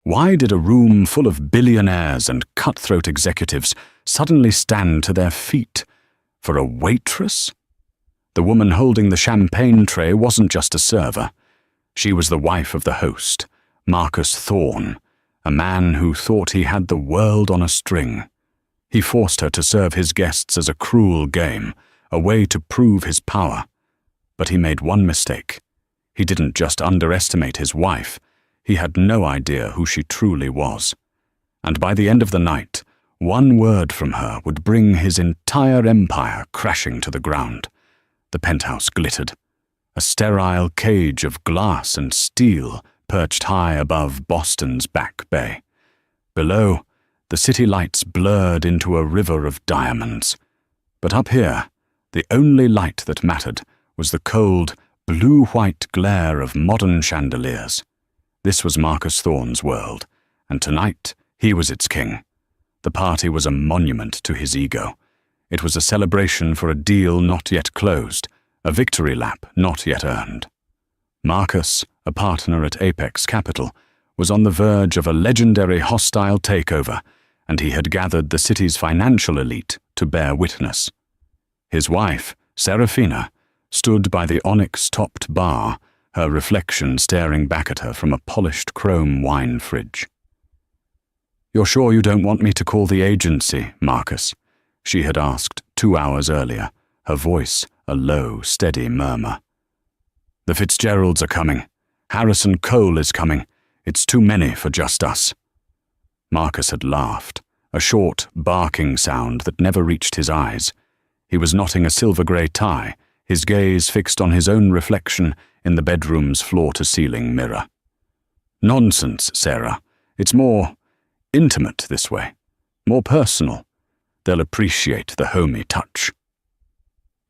Why did a room full of billionaires and cutthroat executives suddenly stand to their feet? For a waitress? The woman holding the champagne tray wasn't just a server. She was the wife of the host, Marcus Thorne, a man who thought he had the world on a string. He forced her to serve his guests as a cruel game, a way to prove his power. But he made one mistake. He didn't just underestimate his wife, he had no idea who she truly was. And by the end of the night, one word from her would bring his entire empire crashing to the ground. The penthouse glittered. A sterile cage of glass and steel perched high above Boston's Back Bay. Below, the city lights blurred into a river of diamonds. But up here, the only light that mattered was the cold, blue-white glare of modern chandeliers. This was Marcus Thorne's world, and tonight he was its king. The party was a monument to his ego. It was a celebration for a deal not yet closed, a victory lap not yet earned. Marcus, a partner at Apex Capital, was on the verge of a legendary hostile takeover, and he had gathered the city's financial elite to bear witness. His wife, Serafina, stood by the onyx-topped bar, her reflection staring back at her from a polished chrome wine fridge. "You're sure you don't want me to call the agency, Marcus?" she had asked 2 hours earlier, her voice a low, steady murmur. "The Fitzgeralds are coming. Harrison Cole is coming. It's too many for just us." Marcus had laughed, a short, barking sound that never reached his eyes. He was knotting a silver-grey tie, his gaze fixed on his own reflection in the bedroom's floor-to-ceiling mirror. "Nonsense, Sarah. It's more intimate this way, more personal. They'll appreciate the homey touch."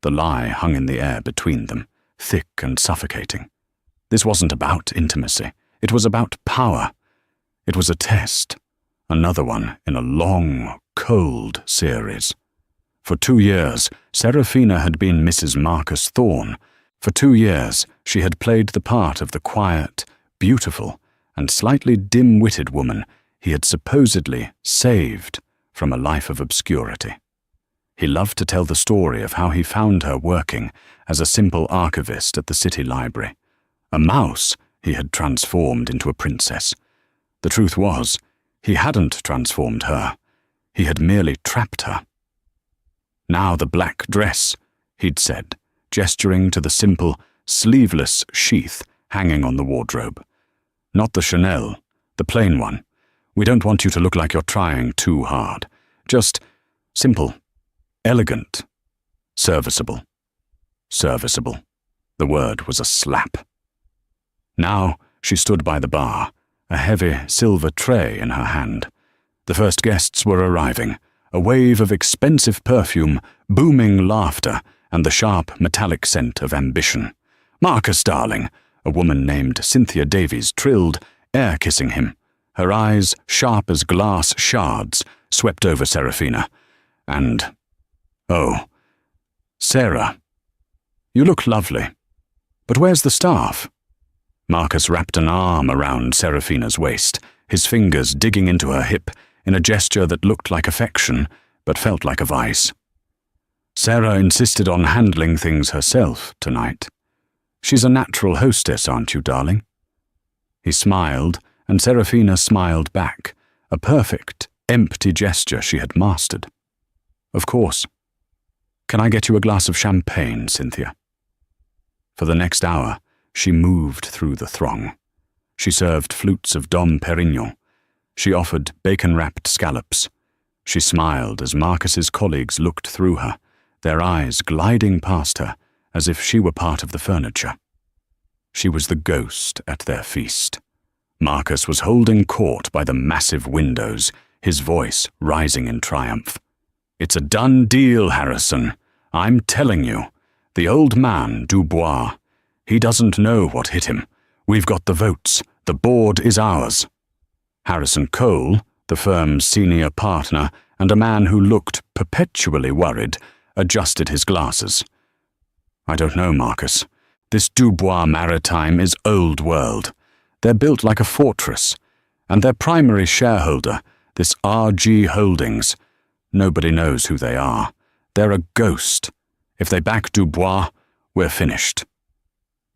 The lie hung in the air between them, thick and suffocating. This wasn't about intimacy. It was about power. It was a test, another one in a long, cold series. For 2 years, Serafina had been Mrs. Marcus Thorne. For 2 years, she had played the part of the quiet, beautiful, and slightly dim-witted woman he had supposedly saved from a life of obscurity. He loved to tell the story of how he found her working as a simple archivist at the city library. A mouse he had transformed into a princess. The truth was, he hadn't transformed her. He had merely trapped her. "Now the black dress," he'd said, gesturing to the simple, sleeveless sheath hanging on the wardrobe. "Not the Chanel, the plain one. We don't want you to look like you're trying too hard. Just simple, elegant, serviceable." Serviceable. The word was a slap. Now she stood by the bar, a heavy silver tray in her hand. The first guests were arriving, a wave of expensive perfume, booming laughter, and the sharp metallic scent of ambition. "Marcus, darling," a woman named Cynthia Davies trilled, air-kissing him. Her eyes, sharp as glass shards, swept over Serafina. And, "Oh, Sarah, you look lovely. But where's the staff?" Marcus wrapped an arm around Serafina's waist, his fingers digging into her hip in a gesture that looked like affection, but felt like a vice. "Sarah insisted on handling things herself tonight. She's a natural hostess, aren't you, darling?" He smiled, and Serafina smiled back, a perfect, empty gesture she had mastered. "Of course. Can I get you a glass of champagne, Cynthia?" For the next hour, she moved through the throng. She served flutes of Dom Perignon. She offered bacon-wrapped scallops. She smiled as Marcus's colleagues looked through her, their eyes gliding past her as if she were part of the furniture. She was the ghost at their feast. Marcus was holding court by the massive windows, his voice rising in triumph. "It's a done deal, Harrison. I'm telling you. The old man, Dubois. He doesn't know what hit him. We've got the votes. The board is ours." Harrison Cole, the firm's senior partner and a man who looked perpetually worried, adjusted his glasses. "I don't know, Marcus. This Dubois Maritime is old world. They're built like a fortress, And their primary shareholder, this RG Holdings, nobody knows who they are. They're a ghost. If they back Dubois, we're finished.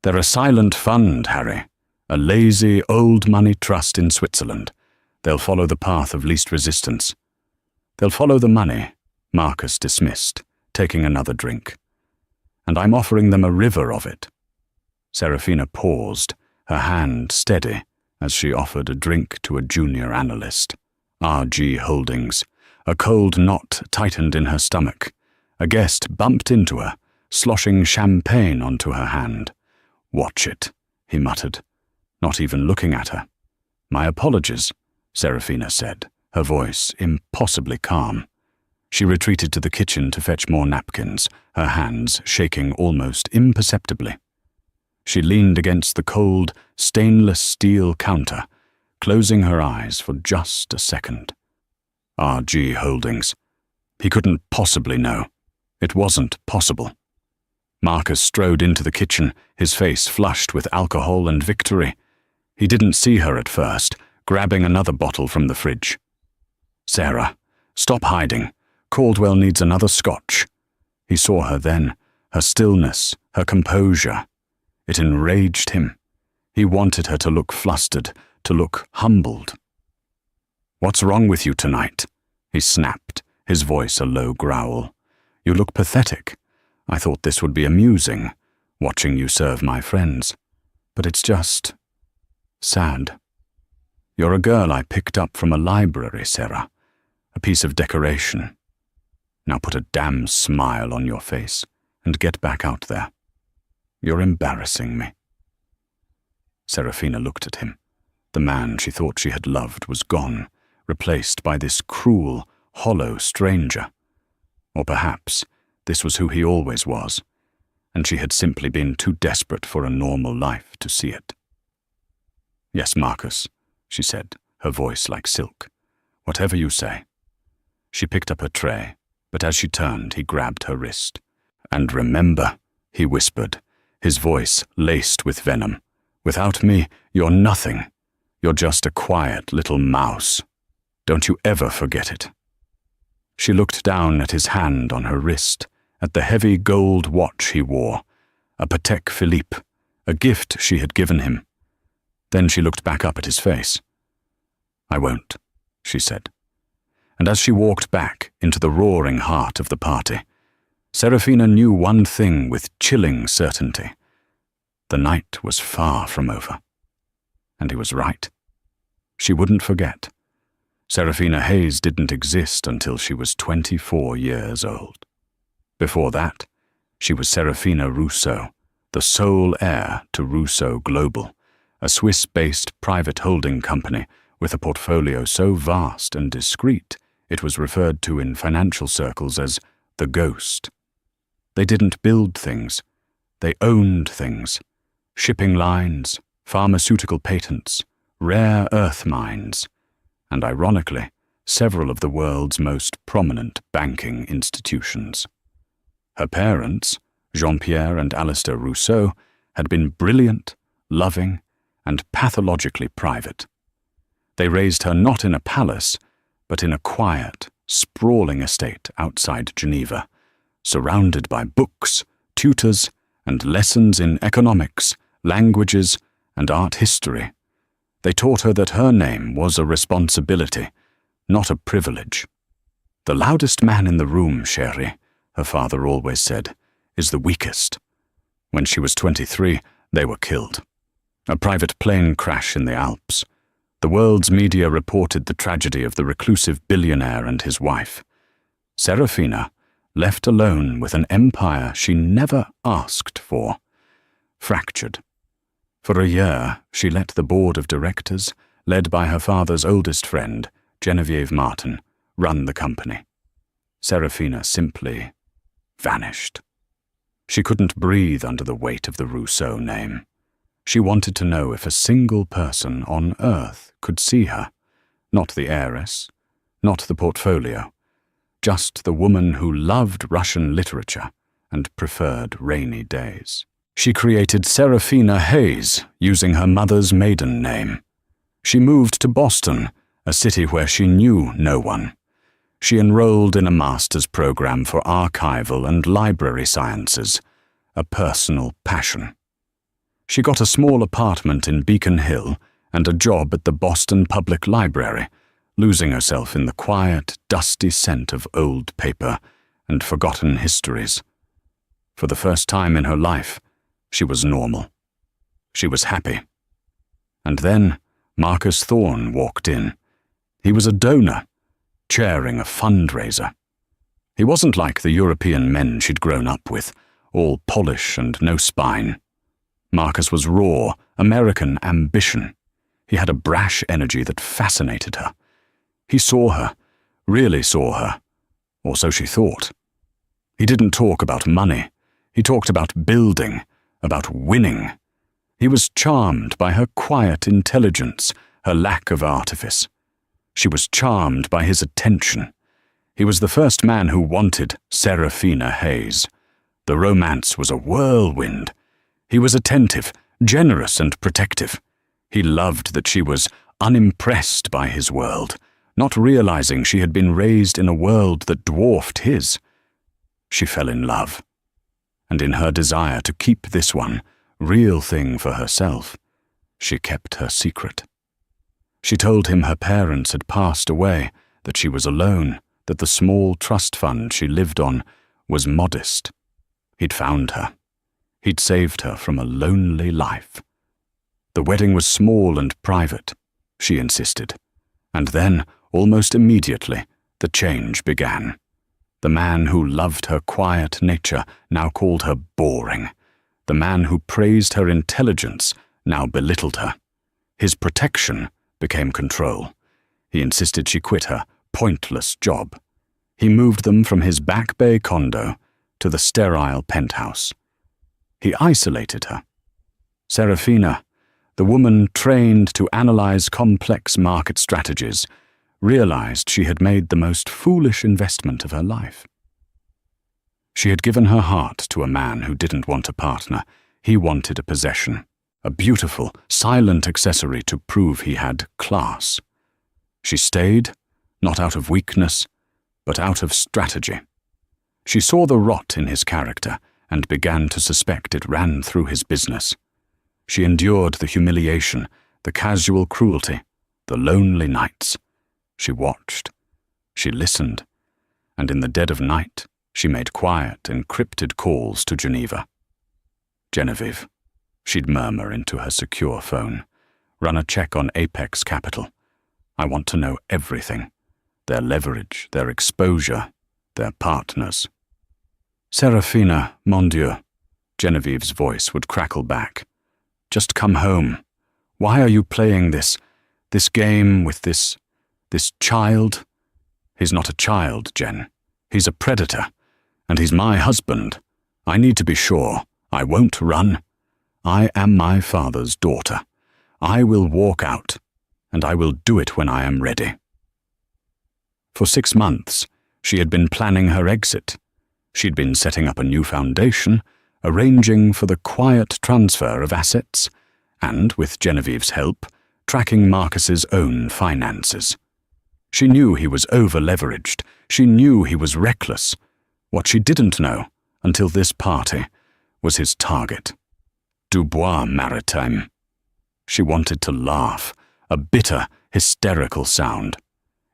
They're a silent fund, Harry. A lazy, old money trust in Switzerland. They'll follow the path of least resistance. They'll follow the money, Marcus dismissed, taking another drink. And I'm offering them a river of it. Serafina paused, her hand steady, as she offered a drink to a junior analyst. RG Holdings. A cold knot tightened in her stomach. A guest bumped into her, sloshing champagne onto her hand. "Watch it," he muttered, not even looking at her. "My apologies," Serafina said, her voice impossibly calm. She retreated to the kitchen to fetch more napkins, her hands shaking almost imperceptibly. She leaned against the cold, stainless steel counter, closing her eyes for just a second. RG Holdings. He couldn't possibly know. It wasn't possible. Marcus strode into the kitchen, his face flushed with alcohol and victory. He didn't see her at first, grabbing another bottle from the fridge. "Sarah, stop hiding. Caldwell needs another scotch." He saw her then, her stillness, her composure. It enraged him. He wanted her to look flustered, to look humbled. "What's wrong with you tonight?" he snapped, his voice a low growl. "You look pathetic. I thought this would be amusing, watching you serve my friends. But it's just sad. You're a girl I picked up from a library, Sarah. A piece of decoration. Now put a damn smile on your face and get back out there. You're embarrassing me." Serafina looked at him. The man she thought she had loved was gone, replaced by this cruel, hollow stranger. Or perhaps this was who he always was, and she had simply been too desperate for a normal life to see it. "Yes, Marcus," she said, her voice like silk. "Whatever you say." She picked up her tray, but as she turned, he grabbed her wrist. "And remember," he whispered, his voice laced with venom, "without me, you're nothing. You're just a quiet little mouse. Don't you ever forget it." She looked down at his hand on her wrist, at the heavy gold watch he wore, a Patek Philippe, a gift she had given him. Then she looked back up at his face. "I won't," she said. And as she walked back into the roaring heart of the party, Serafina knew one thing with chilling certainty. The night was far from over. And he was right. She wouldn't forget. Serafina Hayes didn't exist until she was 24 years old. Before that, she was Serafina Rousseau, the sole heir to Rousseau Global, a Swiss-based private holding company with a portfolio so vast and discreet it was referred to in financial circles as the Ghost. They didn't build things. They owned things. Shipping lines, pharmaceutical patents, rare earth mines, and ironically, several of the world's most prominent banking institutions. Her parents, Jean-Pierre and Alistair Rousseau, had been brilliant, loving, and pathologically private. They raised her not in a palace, but in a quiet, sprawling estate outside Geneva, surrounded by books, tutors, and lessons in economics, languages, and art history. They taught her that her name was a responsibility, not a privilege. "The loudest man in the room, chérie," her father always said, "is the weakest." When she was 23, they were killed. A private plane crash in the Alps. The world's media reported the tragedy of the reclusive billionaire and his wife. Serafina, left alone with an empire she never asked for, fractured. For a year, she let the board of directors, led by her father's oldest friend, Genevieve Martin, run the company. Serafina simply vanished. She couldn't breathe under the weight of the Rousseau name. She wanted to know if a single person on Earth could see her, not the heiress, not the portfolio, just the woman who loved Russian literature and preferred rainy days. She created Serafina Hayes using her mother's maiden name. She moved to Boston, a city where she knew no one. She enrolled in a master's program for archival and library sciences, a personal passion. She got a small apartment in Beacon Hill and a job at the Boston Public Library, losing herself in the quiet, dusty scent of old paper and forgotten histories. For the first time in her life, she was normal. She was happy. And then Marcus Thorne walked in. He was a donor, chairing a fundraiser. He wasn't like the European men she'd grown up with, all polish and no spine. Marcus was raw, American ambition. He had a brash energy that fascinated her. He saw her, really saw her, or so she thought. He didn't talk about money. He talked about building, about winning. He was charmed by her quiet intelligence, her lack of artifice. She was charmed by his attention. He was the first man who wanted Serafina Hayes. The romance was a whirlwind. He was attentive, generous and protective. He loved that she was unimpressed by his world, not realizing she had been raised in a world that dwarfed his. She fell in love. And in her desire to keep this one, real thing for herself, she kept her secret. She told him her parents had passed away, that she was alone, that the small trust fund she lived on was modest. He'd found her. He'd saved her from a lonely life. The wedding was small and private, she insisted. And then, almost immediately, the change began. The man who loved her quiet nature now called her boring. The man who praised her intelligence now belittled her. His protection became control. He insisted she quit her pointless job. He moved them from his Back Bay condo to the sterile penthouse. He isolated her. Serafina, the woman trained to analyze complex market strategies, realized she had made the most foolish investment of her life. She had given her heart to a man who didn't want a partner. He wanted a possession, a beautiful, silent accessory to prove he had class. She stayed, not out of weakness, but out of strategy. She saw the rot in his character and began to suspect it ran through his business. She endured the humiliation, the casual cruelty, the lonely nights. She watched. She listened. And in the dead of night, she made quiet, encrypted calls to Geneva. Genevieve, she'd murmur into her secure phone. Run a check on Apex Capital. I want to know everything. Their leverage, their exposure, their partners. Serafina, mon Dieu, Genevieve's voice would crackle back. Just come home. Why are you playing this game with this child? He's not a child, Jen. He's a predator. And he's my husband. I need to be sure. I won't run. I am my father's daughter. I will walk out, and I will do it when I am ready. For 6 months, she had been planning her exit. She'd been setting up a new foundation, arranging for the quiet transfer of assets, and, with Genevieve's help, tracking Marcus's own finances. She knew he was over-leveraged. She knew he was reckless. What she didn't know, until this party, was his target. Dubois Maritime. She wanted to laugh, a bitter, hysterical sound.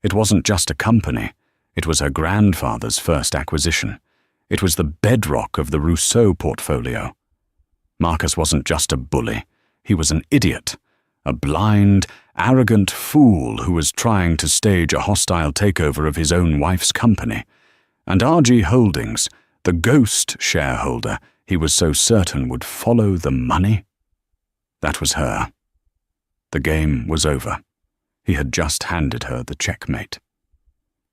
It wasn't just a company. It was her grandfather's first acquisition. It was the bedrock of the Rousseau portfolio. Marcus wasn't just a bully. He was an idiot, a blind, arrogant fool who was trying to stage a hostile takeover of his own wife's company. And RG Holdings, the ghost shareholder he was so certain would follow the money? That was her. The game was over. He had just handed her the checkmate.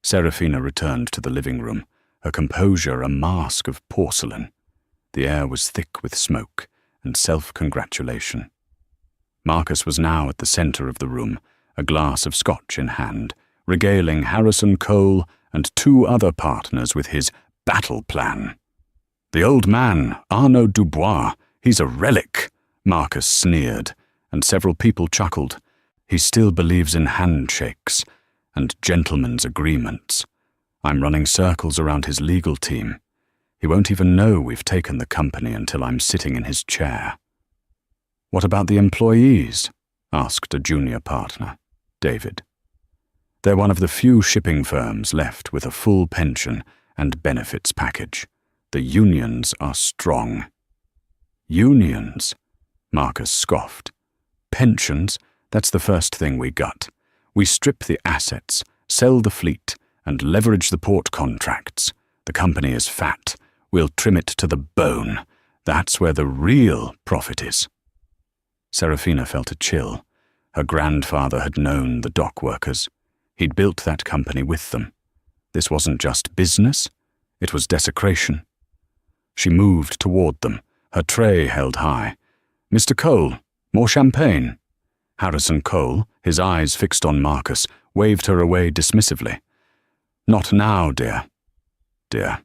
Serafina returned to the living room, her composure a mask of porcelain. The air was thick with smoke and self-congratulation. Marcus was now at the center of the room, a glass of scotch in hand, regaling Harrison Cole and 2 other partners with his battle plan. The old man, Arnaud Dubois, he's a relic, Marcus sneered, and several people chuckled. He still believes in handshakes and gentlemen's agreements. I'm running circles around his legal team. He won't even know we've taken the company until I'm sitting in his chair." "What about the employees?" asked a junior partner, David. "They're one of the few shipping firms left with a full pension and benefits package. The unions are strong." "Unions?" Marcus scoffed. "Pensions? That's the first thing we gut. We strip the assets, sell the fleet, and leverage the port contracts. The company is fat. We'll trim it to the bone. That's where the real profit is." Serafina felt a chill. Her grandfather had known the dock workers. He'd built that company with them. This wasn't just business, it was desecration. She moved toward them, her tray held high. "Mr. Cole, more champagne?" Harrison Cole, his eyes fixed on Marcus, waved her away dismissively. "Not now, dear." Dear.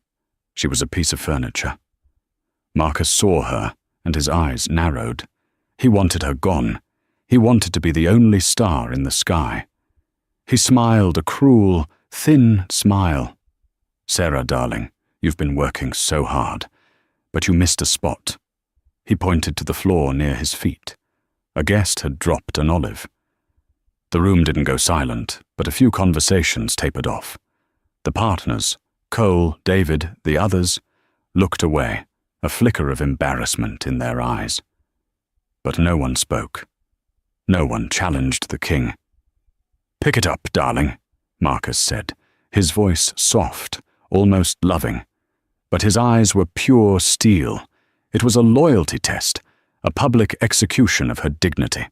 She was a piece of furniture. Marcus saw her, and his eyes narrowed. He wanted her gone. He wanted to be the only star in the sky. He smiled a cruel, thin smile. "Sarah, darling, you've been working so hard, but you missed a spot." He pointed to the floor near his feet. A guest had dropped an olive. The room didn't go silent, but a few conversations tapered off. The partners, Cole, David, the others, looked away, a flicker of embarrassment in their eyes. But no one spoke. No one challenged the king. "Pick it up, darling," Marcus said, his voice soft, almost loving. But his eyes were pure steel. It was a loyalty test, a public execution of her dignity.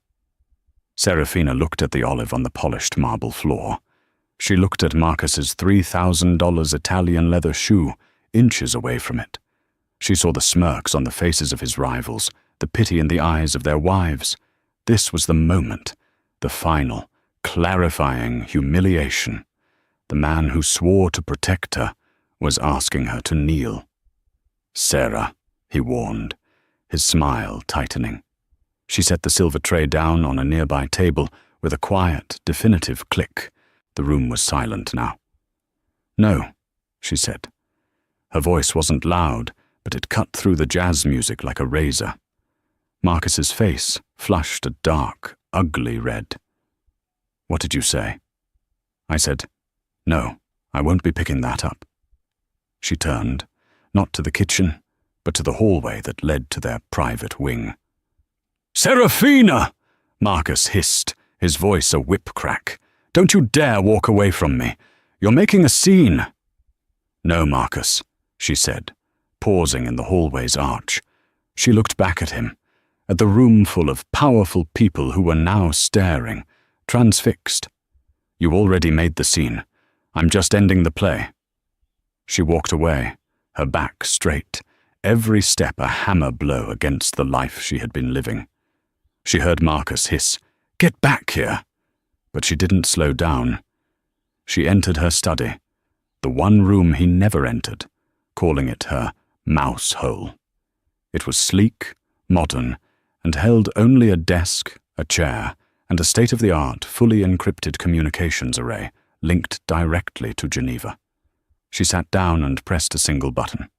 Serafina looked at the olive on the polished marble floor. She looked at Marcus's $3,000 Italian leather shoe, inches away from it. She saw the smirks on the faces of his rivals, the pity in the eyes of their wives. This was the moment, the final, clarifying humiliation. The man who swore to protect her was asking her to kneel. "Sarah," he warned, his smile tightening. She set the silver tray down on a nearby table with a quiet, definitive click. The room was silent now. "No," she said. Her voice wasn't loud, but it cut through the jazz music like a razor. Marcus's face flushed a dark, ugly red. "What did you say?" I said, "No, I won't be picking that up." She turned, not to the kitchen, but to the hallway that led to their private wing. "Serafina!" Marcus hissed, his voice a whip crack. "Don't you dare walk away from me. You're making a scene." "No, Marcus," she said, pausing in the hallway's arch. She looked back at him, at the room full of powerful people who were now staring, transfixed. "You already made the scene. I'm just ending the play." She walked away, her back straight, every step a hammer blow against the life she had been living. She heard Marcus hiss, "Get back here!" But she didn't slow down. She entered her study, the one room he never entered, calling it her mouse hole. It was sleek, modern, and held only a desk, a chair, and a state-of-the-art, fully encrypted communications array linked directly to Geneva. She sat down and pressed a single button.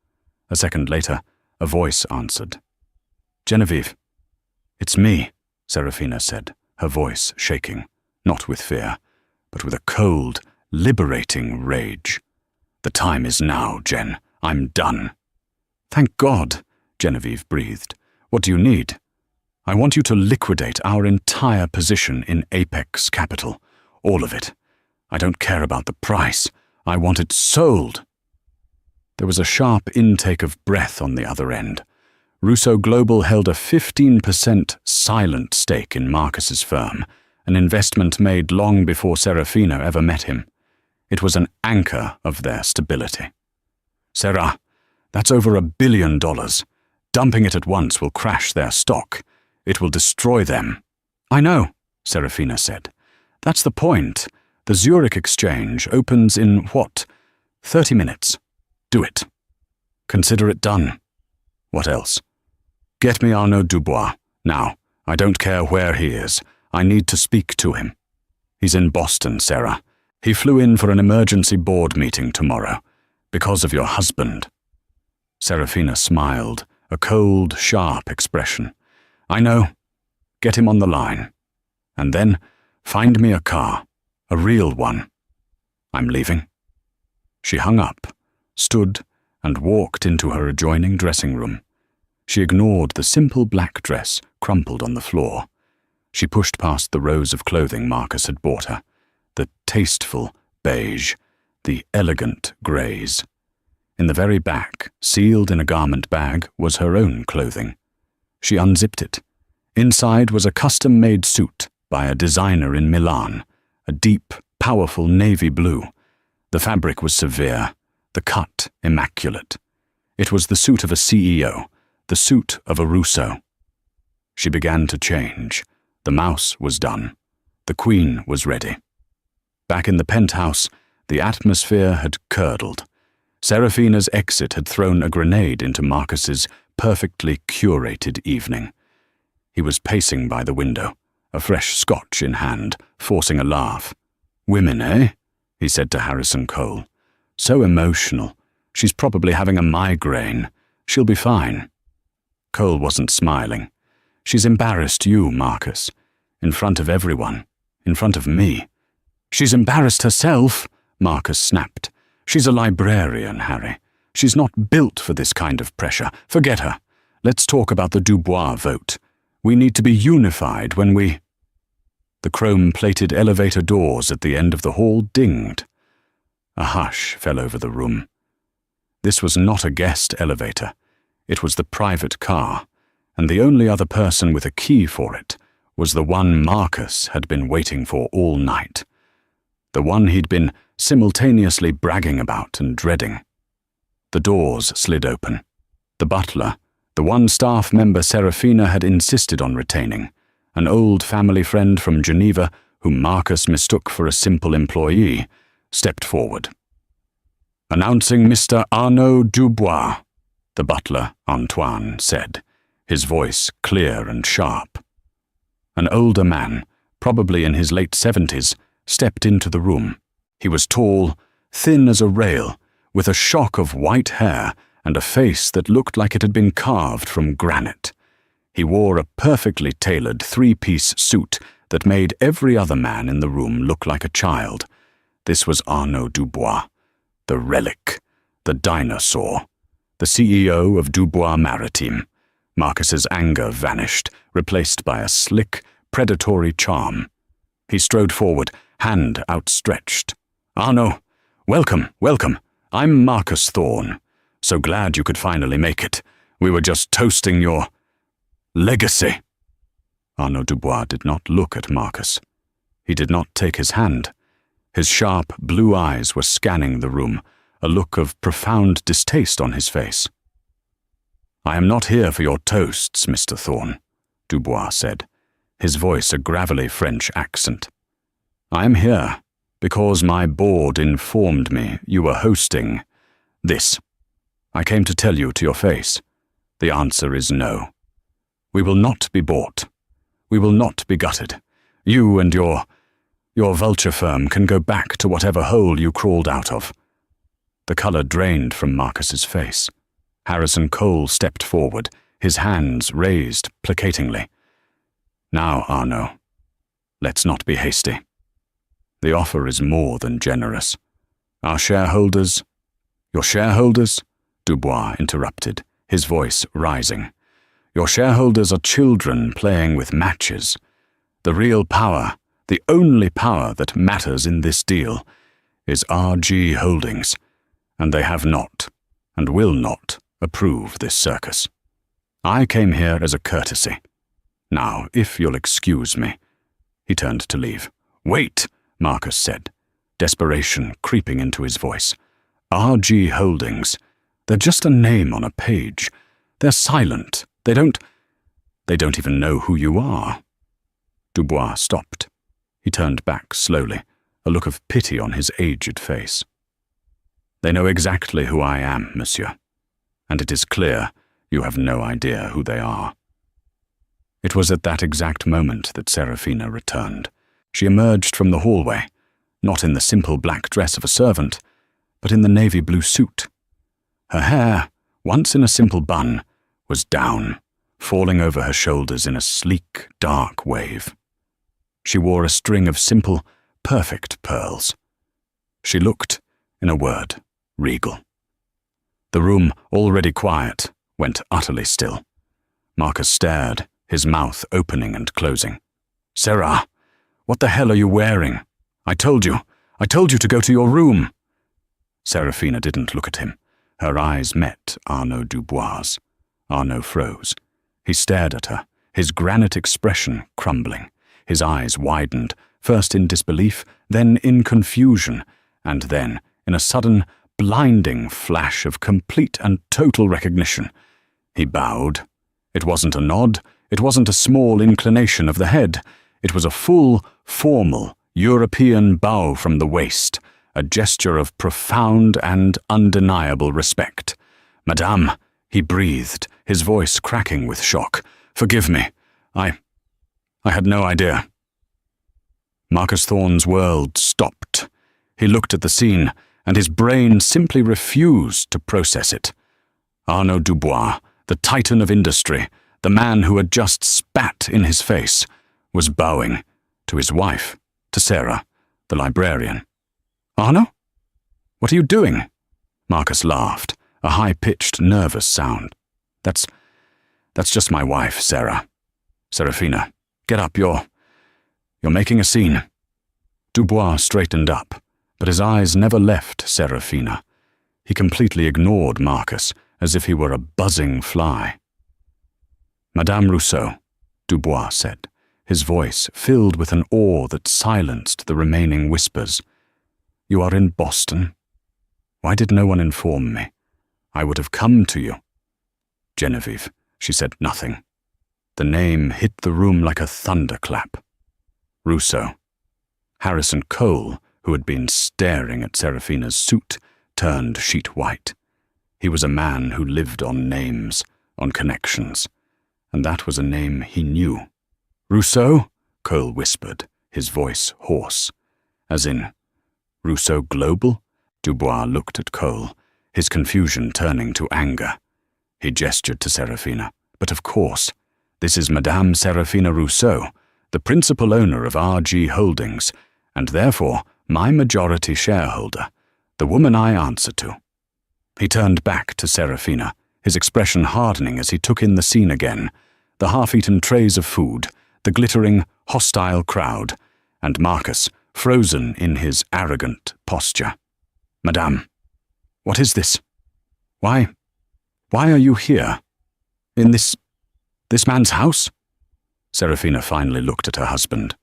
A second later, a voice answered. "Genevieve." "It's me," Serafina said, her voice shaking, not with fear, but with a cold, liberating rage. "The time is now, Jen. I'm done." "Thank God," Genevieve breathed. "What do you need?" "I want you to liquidate our entire position in Apex Capital. All of it. I don't care about the price. I want it sold." There was a sharp intake of breath on the other end. Russo Global held a 15% silent stake in Marcus's firm, an investment made long before Serafina ever met him. It was an anchor of their stability. "Sarah, that's over $1 billion. Dumping it at once will crash their stock. It will destroy them." "I know," Serafina said. "That's the point. The Zurich exchange opens in, 30 minutes. Do it. Consider it done. What else? Get me Arnaud Dubois. Now, I don't care where he is. I need to speak to him. He's in Boston, Sarah. He flew in for an emergency board meeting tomorrow, because of your husband." Serafina smiled, a cold, sharp expression. "I know. Get him on the line. And then find me a car, a real one. I'm leaving." She hung up, stood, and walked into her adjoining dressing room. She ignored the simple black dress crumpled on the floor. She pushed past the rows of clothing Marcus had bought her, the tasteful beige, the elegant greys. In the very back, sealed in a garment bag, was her own clothing. She unzipped it. Inside was a custom-made suit by a designer in Milan, a deep, powerful navy blue. The fabric was severe, the cut immaculate. It was the suit of a CEO, the suit of a Rousseau. She began to change. The mouse was done. The queen was ready. Back in the penthouse, the atmosphere had curdled. Serafina's exit had thrown a grenade into Marcus's perfectly curated evening. He was pacing by the window, a fresh scotch in hand, forcing a laugh. "Women, eh?" he said to Harrison Cole. "So emotional. She's probably having a migraine. She'll be fine." Cole wasn't smiling. "She's embarrassed you, Marcus. In front of everyone. In front of me." "She's embarrassed herself," Marcus snapped. "She's a librarian, Harry. She's not built for this kind of pressure. Forget her. Let's talk about the Dubois vote. We need to be unified when we—" The chrome-plated elevator doors at the end of the hall dinged. A hush fell over the room. This was not a guest elevator. It was the private car, and the only other person with a key for it was the one Marcus had been waiting for all night. The one he'd been simultaneously bragging about and dreading. The doors slid open. The butler, the one staff member Serafina had insisted on retaining, an old family friend from Geneva whom Marcus mistook for a simple employee, stepped forward. "Announcing Mr. Arnaud Dubois," the butler, Antoine, said, his voice clear and sharp. An older man, probably in his late 70s, stepped into the room. He was tall, thin as a rail, with a shock of white hair and a face that looked like it had been carved from granite. He wore a perfectly tailored three-piece suit that made every other man in the room look like a child. This was Arnaud Dubois, the relic, the dinosaur, the CEO of Dubois Maritime. Marcus's anger vanished, replaced by a slick, predatory charm. He strode forward, hand outstretched. "Arnaud, welcome, welcome. I'm Marcus Thorne. So glad you could finally make it. We were just toasting your legacy." Arnaud Dubois did not look at Marcus. He did not take his hand. His sharp blue eyes were scanning the room, a look of profound distaste on his face. "I am not here for your toasts, Mr. Thorne," Dubois said, his voice a gravelly French accent. "I am here because my board informed me you were hosting this. I came to tell you to your face. The answer is no. We will not be bought. We will not be gutted. You and your vulture firm can go back to whatever hole you crawled out of." The colour drained from Marcus's face. Harrison Cole stepped forward, his hands raised placatingly. "Now, Arnaud, let's not be hasty. The offer is more than generous. Our shareholders—" "Your shareholders?" Dubois interrupted, his voice rising. "Your shareholders are children playing with matches. The real power, the only power that matters in this deal, is RG Holdings, and they have not, and will not, approve this circus. I came here as a courtesy. Now, if you'll excuse me." He turned to leave. "Wait," Marcus said, desperation creeping into his voice. "RG Holdings, they're just a name on a page. They're silent. They don't even know who you are." Dubois stopped. He turned back slowly, a look of pity on his aged face. "They know exactly who I am, monsieur, and it is clear you have no idea who they are." It was at that exact moment that Serafina returned. She emerged from the hallway, not in the simple black dress of a servant, but in the navy blue suit. Her hair, once in a simple bun, was down, falling over her shoulders in a sleek, dark wave. She wore a string of simple, perfect pearls. She looked, in a word, regal. The room, already quiet, went utterly still. Marcus stared, his mouth opening and closing. "Sarah, what the hell are you wearing? I told you to go to your room." Serafina didn't look at him. Her eyes met Arnaud Dubois'. Arnaud froze. He stared at her, his granite expression crumbling. His eyes widened, first in disbelief, then in confusion, and then in a sudden, blinding flash of complete and total recognition. He bowed. It wasn't a nod, it wasn't a small inclination of the head. It was a full, formal, European bow from the waist, a gesture of profound and undeniable respect. "Madame," he breathed, his voice cracking with shock. "Forgive me. I had no idea." Marcus Thorne's world stopped. He looked at the scene, and his brain simply refused to process it. Arnaud Dubois, the titan of industry, the man who had just spat in his face, was bowing to his wife, to Sarah, the librarian. "Arnaud? What are you doing?" Marcus laughed, a high-pitched, nervous sound. That's just my wife, Sarah. Serafina, get up, you're making a scene." Dubois straightened up, but his eyes never left Serafina. He completely ignored Marcus, as if he were a buzzing fly. "Madame Rousseau," Dubois said, his voice filled with an awe that silenced the remaining whispers. "You are in Boston? Why did no one inform me? I would have come to you." "Genevieve," she said nothing. The name hit the room like a thunderclap. Rousseau. Harrison Cole, who had been staring at Serafina's suit, turned sheet white. He was a man who lived on names, on connections, and that was a name he knew. "Rousseau?" Cole whispered, his voice hoarse. "As in, Rousseau Global?" Dubois looked at Cole, his confusion turning to anger. He gestured to Serafina. "But of course, this is Madame Serafina Rousseau, the principal owner of RG Holdings, and therefore my majority shareholder, the woman I answer to." He turned back to Serafina, his expression hardening as he took in the scene again, the half-eaten trays of food, the glittering, hostile crowd, and Marcus, frozen in his arrogant posture. "Madame, what is this? Why are you here? In this man's house?" Serafina finally looked at her husband.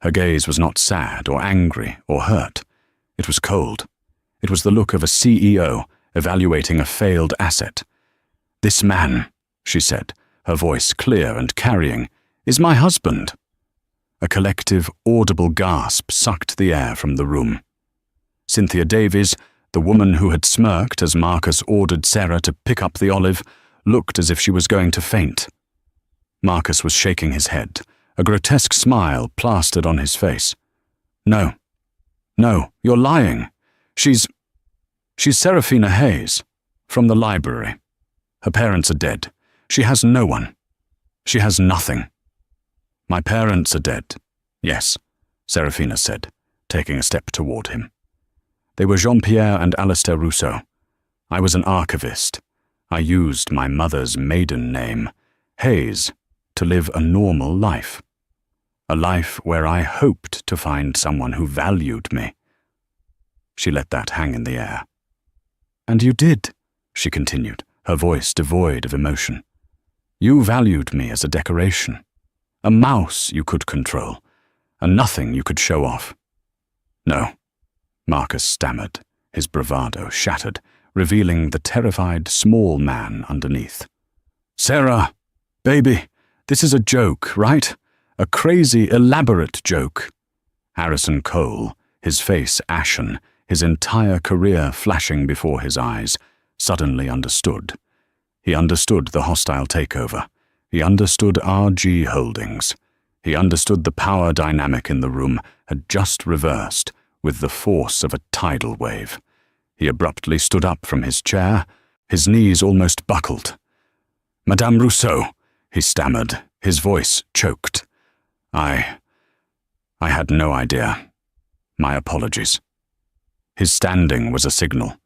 Her gaze was not sad or angry or hurt. It was cold. It was the look of a CEO evaluating a failed asset. "This man," she said, her voice clear and carrying, "is my husband." A collective, audible gasp sucked the air from the room. Cynthia Davies, the woman who had smirked as Marcus ordered Sarah to pick up the olive, looked as if she was going to faint. Marcus was shaking his head, a grotesque smile plastered on his face. No, you're lying. She's Serafina Hayes, from the library. Her parents are dead. She has no one. She has nothing." "My parents are dead, yes," Serafina said, taking a step toward him. "They were Jean-Pierre and Alistair Rousseau. I was an archivist. I used my mother's maiden name, Hayes, to live a normal life. A life where I hoped to find someone who valued me." She let that hang in the air. "And you did," she continued, her voice devoid of emotion. "You valued me as a decoration, a mouse you could control, a nothing you could show off." "No," Marcus stammered, his bravado shattered, revealing the terrified small man underneath. "Sarah, baby, this is a joke, right? A crazy, elaborate joke." Harrison Cole, his face ashen, his entire career flashing before his eyes, suddenly understood. He understood the hostile takeover, He understood RG Holdings. He understood the power dynamic in the room had just reversed with the force of a tidal wave. He abruptly stood up from his chair, his knees almost buckled. "Madame Rousseau," he stammered, his voice choked. I had no idea. My apologies." His standing was a signal.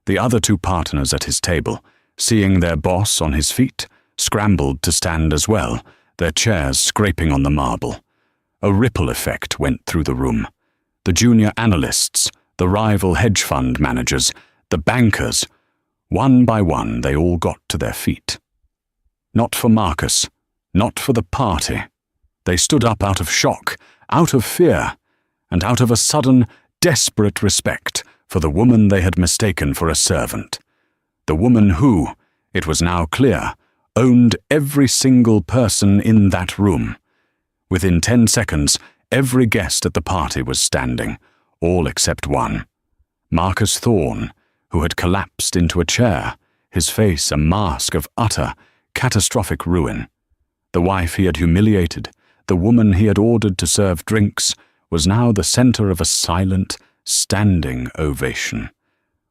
The other two partners at his table, seeing their boss on his feet, scrambled to stand as well, their chairs scraping on the marble. A ripple effect went through the room. The junior analysts, the rival hedge fund managers, the bankers, one by one they all got to their feet. Not for Marcus, not for the party. They stood up out of shock, out of fear, and out of a sudden, desperate respect for the woman they had mistaken for a servant. The woman who, it was now clear, owned every single person in that room. Within 10 seconds, every guest at the party was standing, all except one. Marcus Thorne, who had collapsed into a chair, his face a mask of utter, catastrophic ruin. The wife he had humiliated, the woman he had ordered to serve drinks, was now the center of a silent, standing ovation,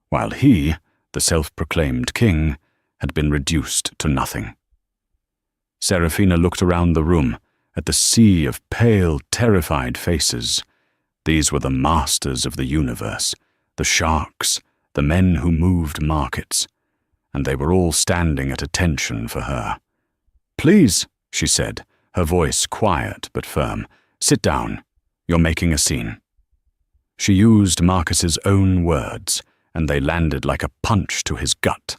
while he, the self-proclaimed king, had been reduced to nothing. Serafina looked around the room at the sea of pale, terrified faces. These were the masters of the universe, the sharks, the men who moved markets, and they were all standing at attention for her. "Please," she said, her voice quiet but firm, "sit down. You're making a scene." She used Marcus's own words, and they landed like a punch to his gut.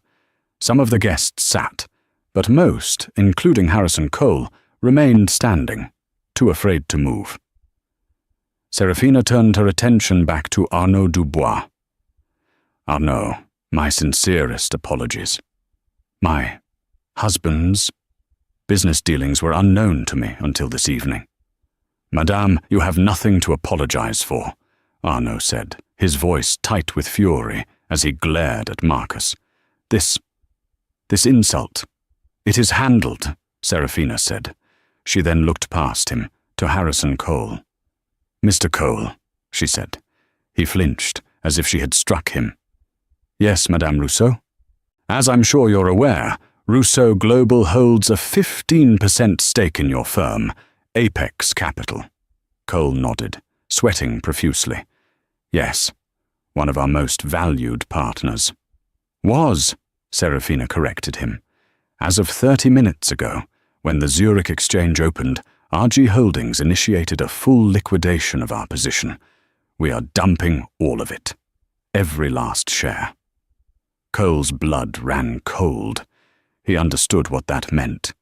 Some of the guests sat, but most, including Harrison Cole, remained standing, too afraid to move. Serafina turned her attention back to Arnaud Dubois. "Arnaud, my sincerest apologies. My husband's business dealings were unknown to me until this evening." "Madame, you have nothing to apologize for," Arnaud said, his voice tight with fury as he glared at Marcus. This insult. It is handled," Serafina said. She then looked past him to Harrison Cole. "Mr. Cole," she said. He flinched, as if she had struck him. "Yes, Madame Rousseau?" "As I'm sure you're aware, Rousseau Global holds a 15% stake in your firm, Apex Capital." Cole nodded, sweating profusely. "Yes, one of our most valued partners." "Was," Serafina corrected him. "As of 30 minutes ago, when the Zurich exchange opened, RG Holdings initiated a full liquidation of our position. We are dumping all of it. Every last share." Cole's blood ran cold. He understood what that meant.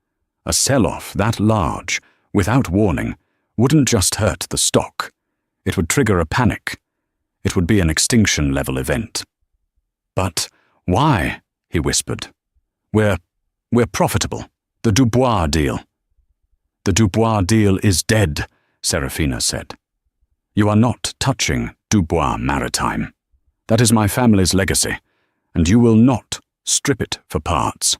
A sell-off that large, without warning, wouldn't just hurt the stock. It would trigger a panic. It would be an extinction-level event. "But why?" he whispered. We're profitable. The Dubois deal." "The Dubois deal is dead," Serafina said. "You are not touching Dubois Maritime. That is my family's legacy, and you will not strip it for parts.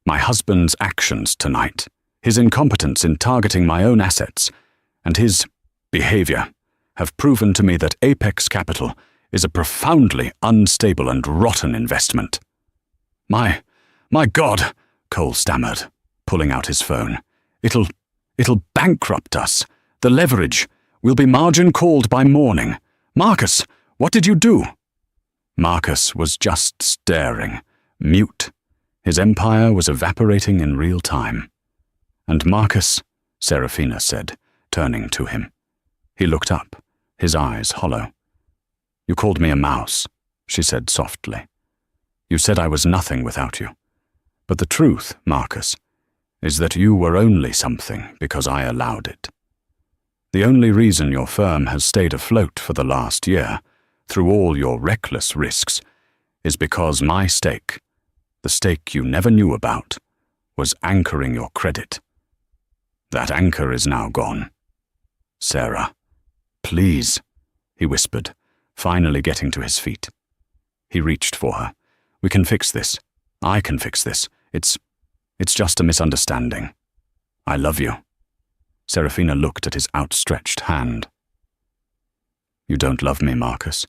My husband's actions tonight, his incompetence in targeting my own assets, and his behavior have proven to me that Apex Capital is a profoundly unstable and rotten investment." My God," Cole stammered, pulling out his phone. It'll bankrupt us. The leverage. We'll be margin called by morning. Marcus, what did you do?" Marcus was just staring, mute. His empire was evaporating in real time. "And Marcus," Serafina said, turning to him. He looked up, his eyes hollow. "You called me a mouse," she said softly. "You said I was nothing without you. But the truth, Marcus, is that you were only something because I allowed it. The only reason your firm has stayed afloat for the last year, through all your reckless risks, is because my stake, the stake you never knew about, was anchoring your credit. That anchor is now gone. Sarah, please," he whispered, finally getting to his feet. He reached for her. "We can fix this. I can fix this. It's just a misunderstanding." I love you." Serafina looked at his outstretched hand. "You don't love me, Marcus.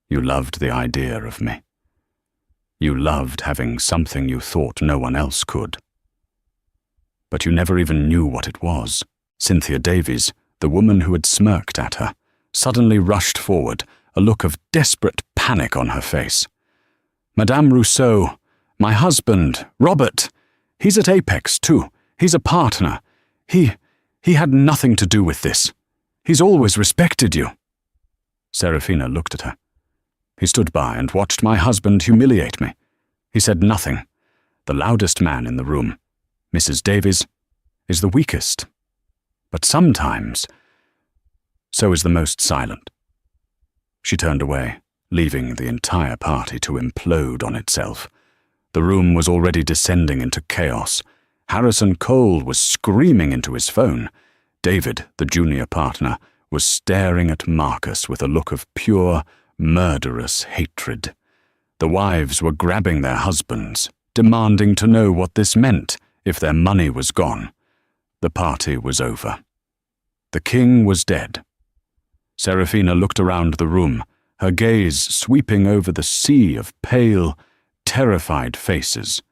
You loved the idea of me. You loved having something you thought no one else could. But you never even knew what it was." Cynthia Davies, the woman who had smirked at her, suddenly rushed forward, a look of desperate panic on her face. "Madame Rousseau, my husband, Robert, he's at Apex too. He's a partner. He had nothing to do with this. He's always respected you." Serafina looked at her. "He stood by and watched my husband humiliate me. He said nothing. The loudest man in the room, Mrs. Davies, is the weakest. But sometimes, so is the most silent." She turned away, leaving the entire party to implode on itself. The room was already descending into chaos. Harrison Cole was screaming into his phone. David, the junior partner, was staring at Marcus with a look of pure, murderous hatred. The wives were grabbing their husbands, demanding to know what this meant if their money was gone. The party was over. The king was dead. Serafina looked around the room, her gaze sweeping over the sea of pale, terrified faces.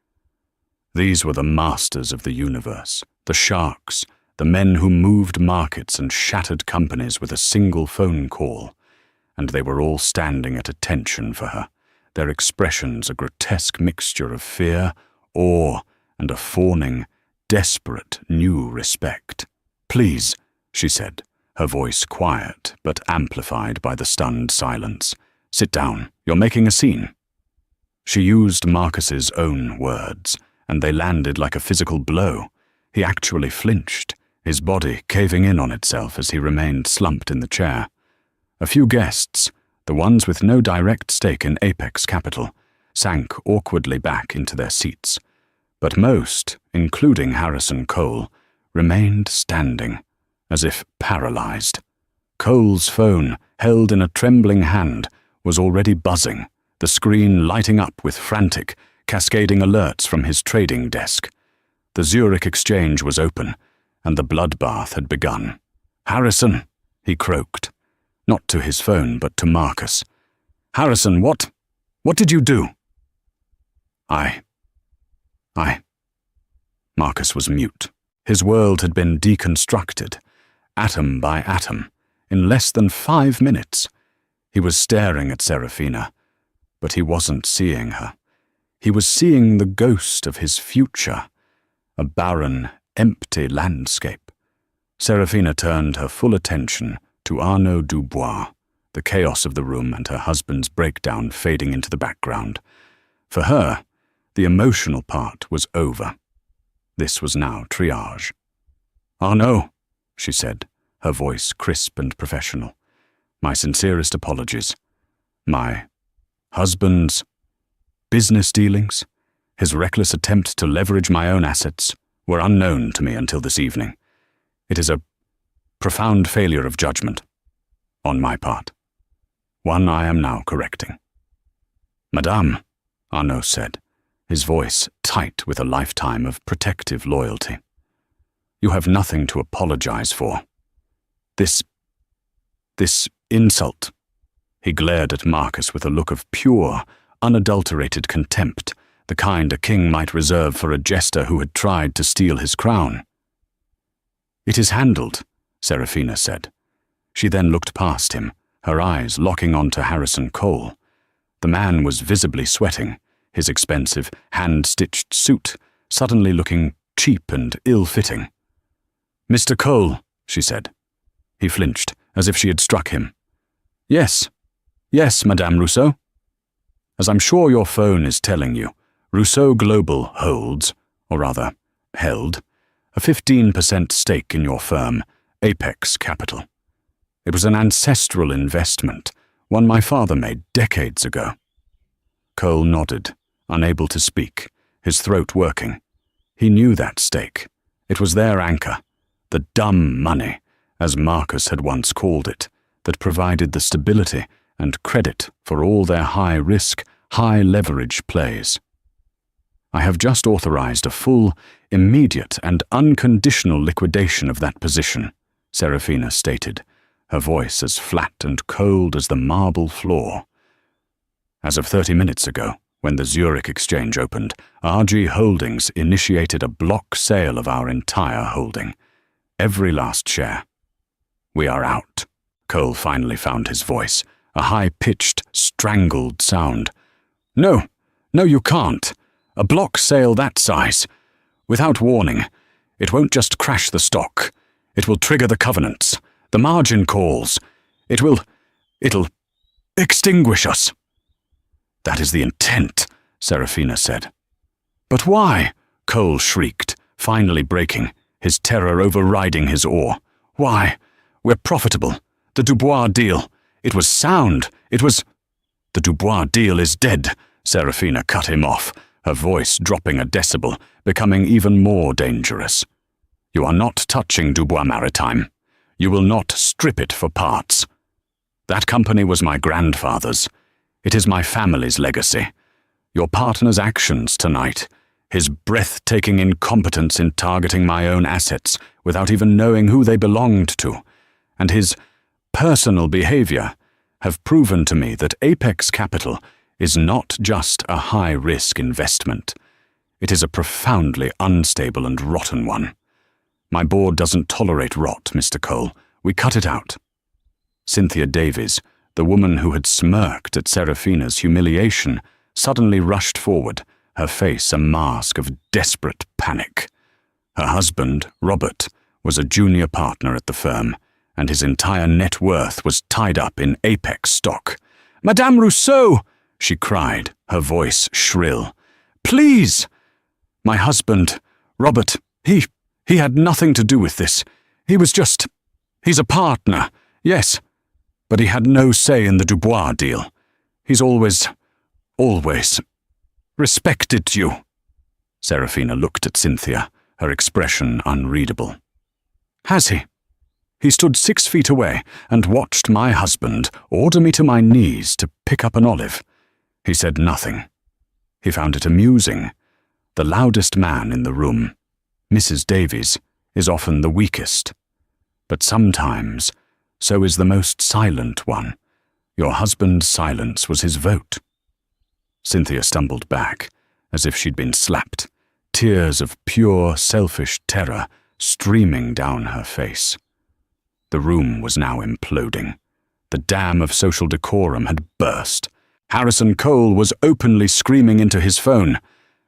These were the masters of the universe, the sharks, the men who moved markets and shattered companies with a single phone call, and they were all standing at attention for her, their expressions a grotesque mixture of fear, awe, and a fawning, desperate new respect. "Please," she said, her voice quiet but amplified by the stunned silence. "Sit down. You're making a scene." She used Marcus's own words, and they landed like a physical blow. He actually flinched, his body caving in on itself as he remained slumped in the chair. A few guests, the ones with no direct stake in Apex Capital, sank awkwardly back into their seats. But most, including Harrison Cole, remained standing, as if paralyzed. Cole's phone, held in a trembling hand, was already buzzing, the screen lighting up with frantic, cascading alerts from his trading desk. The Zurich exchange was open, and the bloodbath had begun. "Harrison," he croaked, not to his phone but to Marcus. "Harrison, what did you do?" I. Marcus was mute. His world had been deconstructed, atom by atom, in less than 5 minutes. He was staring at Serafina, but he wasn't seeing her. He was seeing the ghost of his future, a barren, empty landscape. Serafina turned her full attention to Arnaud Dubois, the chaos of the room and her husband's breakdown fading into the background. For her, the emotional part was over. This was now triage. "Arnaud," she said, her voice crisp and professional, "my sincerest apologies. My husband's business dealings, his reckless attempt to leverage my own assets, were unknown to me until this evening. It is a profound failure of judgment on my part, one I am now correcting." "Madame," Arnaud said, his voice tight with a lifetime of protective loyalty, "you have nothing to apologize for. This insult." He glared at Marcus with a look of pure, unadulterated contempt, the kind a king might reserve for a jester who had tried to steal his crown. "It is handled," Serafina said. She then looked past him, her eyes locking onto Harrison Cole. The man was visibly sweating, his expensive, hand-stitched suit suddenly looking cheap and ill-fitting. "Mr. Cole," she said. He flinched, as if she had struck him. Yes, Madame Rousseau. As I'm sure your phone is telling you, Rousseau Global holds, or rather, held, a 15% stake in your firm, Apex Capital. It was an ancestral investment, one my father made decades ago." Cole nodded, unable to speak, his throat working. He knew that stake. It was their anchor, the dumb money, as Marcus had once called it, that provided the stability and credit for all their high-risk, high-leverage plays. I have just authorized a full, immediate and unconditional liquidation of that position, Serafina stated, her voice as flat and cold as the marble floor. As of 30 minutes ago, when the Zurich exchange opened, RG Holdings initiated a block sale of our entire holding. Every last share. We are out. Cole finally found his voice, a high-pitched, strangled sound. No, you can't. A block sale that size. Without warning. It won't just crash the stock. It will trigger the covenants, the margin calls. It'll extinguish us. That is the intent, Serafina said. But why? Cole shrieked, finally breaking, his terror overriding his awe. Why? We're profitable. The Dubois deal. It was sound. It was... The Dubois deal is dead, Serafina cut him off, her voice dropping a decibel, becoming even more dangerous. You are not touching Dubois Maritime. You will not strip it for parts. That company was my grandfather's. It is my family's legacy. Your partner's actions tonight, his breathtaking incompetence in targeting my own assets without even knowing who they belonged to, and his personal behavior have proven to me that Apex Capital is not just a high-risk investment. It is a profoundly unstable and rotten one. My board doesn't tolerate rot, Mr. Cole. We cut it out. Cynthia Davies, the woman who had smirked at Serafina's humiliation, suddenly rushed forward, her face a mask of desperate panic. Her husband, Robert, was a junior partner at the firm, and his entire net worth was tied up in Apex stock. "Madame Rousseau!" she cried, her voice shrill. "Please!" "My husband, Robert, he had nothing to do with this. He's a partner, yes, but he had no say in the Dubois deal. He's always respected you." Serafina looked at Cynthia, her expression unreadable. "Has he? He stood 6 feet away and watched my husband order me to my knees to pick up an olive. He said nothing. He found it amusing. The loudest man in the room, Mrs. Davies, is often the weakest. But sometimes, so is the most silent one. Your husband's silence was his vote." Cynthia stumbled back, as if she'd been slapped, tears of pure, selfish terror streaming down her face. The room was now imploding. The dam of social decorum had burst. Harrison Cole was openly screaming into his phone,